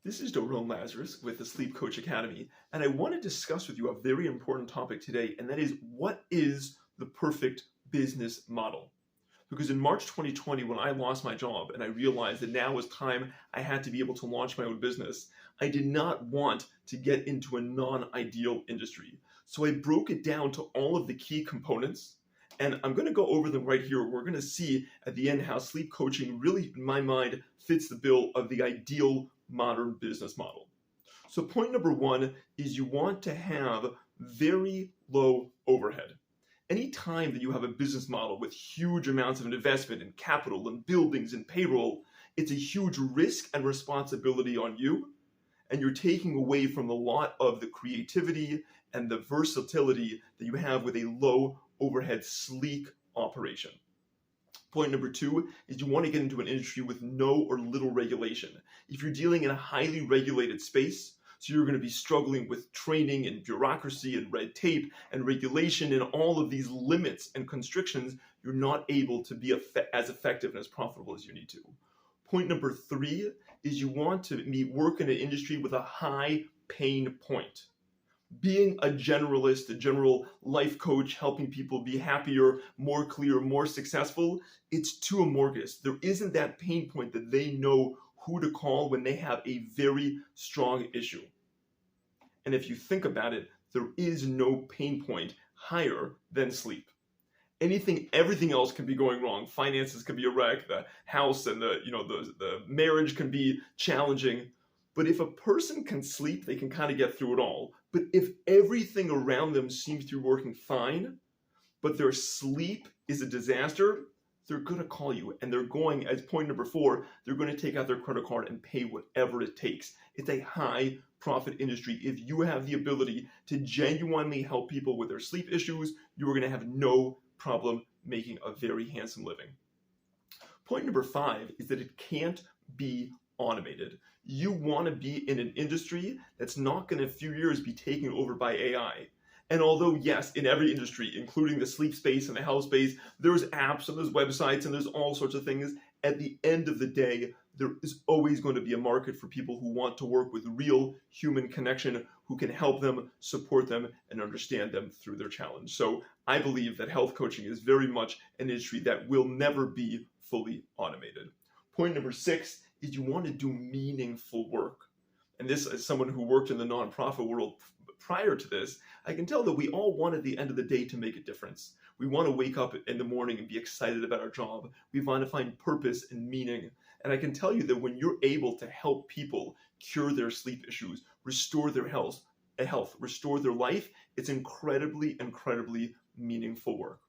This is Dorone Lazarus with the Sleep Coach Academy, and I want to discuss with you a very important topic today, and that is what is the perfect business model? Because in March 2020, when I lost my job and I realized that now was time I had to be able to launch my own business, I did not want to get into a non-ideal industry. So I broke it down to all of the key components, and I'm going to go over them right here. We're going to see at the end how sleep coaching really, in my mind, fits the bill of the ideal modern business model. So point number one is you want to have very low overhead. Anytime that you have a business model with huge amounts of investment in capital and buildings and payroll, it's a huge risk and responsibility on you, and you're taking away from a lot of the creativity and the versatility that you have with a low overhead, sleek operation. Point number two is you want to get into an industry with no or little regulation. If you're dealing in a highly regulated space, so you're going to be struggling with training and bureaucracy and red tape and regulation and all of these limits and constrictions, you're not able to be as effective and as profitable as you need to. Point number three is you want to work in an industry with a high pain point. Being a generalist, a general life coach, helping people be happier, more clear, more successful, it's too amorphous. There isn't that pain point that they know who to call when they have a very strong issue. And if you think about it, there is no pain point higher than sleep. Everything else can be going wrong. Finances can be a wreck. The house and the marriage can be challenging. But if a person can sleep, they can kind of get through it all. But if everything around them seems to be working fine, but their sleep is a disaster, they're going to call you. And they're going, as point number four, they're going to take out their credit card and pay whatever it takes. It's a high profit industry. If you have the ability to genuinely help people with their sleep issues, you are going to have no problem making a very handsome living. Point number five is that it can't be automated. You want to be in an industry that's not going to, in a few years, be taken over by AI. And although, yes, in every industry, including the sleep space and the health space, there's apps and there's websites and there's all sorts of things, at the end of the day, there is always going to be a market for people who want to work with real human connection, who can help them, support them, and understand them through their challenge. So I believe that health coaching is very much an industry that will never be fully automated. Point number six is you want to do meaningful work. And this, as someone who worked in the nonprofit world prior to this, I can tell that we all want at the end of the day to make a difference. We want to wake up in the morning and be excited about our job. We want to find purpose and meaning. And I can tell you that when you're able to help people cure their sleep issues, restore their health, restore their life, it's incredibly, incredibly meaningful work.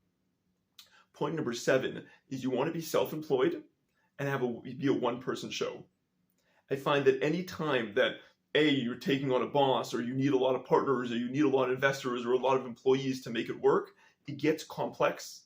Point number seven is you want to be self-employed and be a one-person show. I find that any time that you're taking on a boss, or you need a lot of partners, or you need a lot of investors, or a lot of employees to make it work, it gets complex.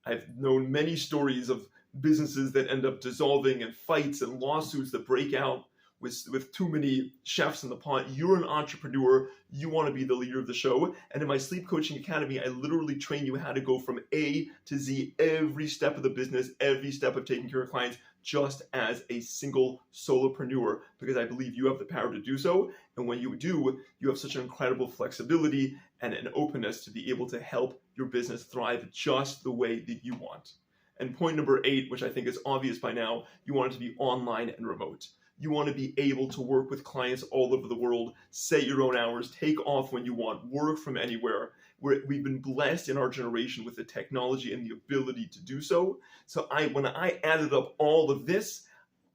I've known many stories of businesses that end up dissolving and fights and lawsuits that break out with too many chefs in the pot. You're an entrepreneur. You want to be the leader of the show. And in my Sleep Coaching Academy, I literally train you how to go from A to Z every step of the business, every step of taking care of clients, just as a single solopreneur, because I believe you have the power to do so. And when you do, you have such an incredible flexibility and an openness to be able to help your business thrive just the way that you want. And point number eight, which I think is obvious by now, you want it to be online and remote. You want to be able to work with clients all over the world, set your own hours, take off when you want, work from anywhere. We've been blessed in our generation with the technology and the ability to do so. So when I added up all of this,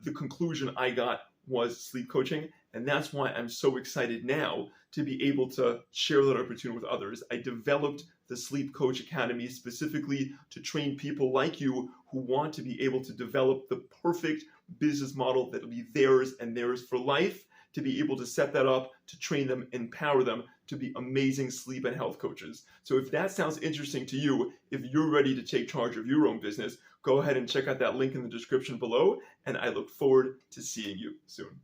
the conclusion I got was sleep coaching. And that's why I'm so excited now to be able to share that opportunity with others. I developed the Sleep Coach Academy specifically to train people like you who want to be able to develop the perfect business model that will be theirs and theirs for life, to be able to set that up, to train them, empower them to be amazing sleep and health coaches. So if that sounds interesting to you, if you're ready to take charge of your own business, go ahead and check out that link in the description below, and I look forward to seeing you soon.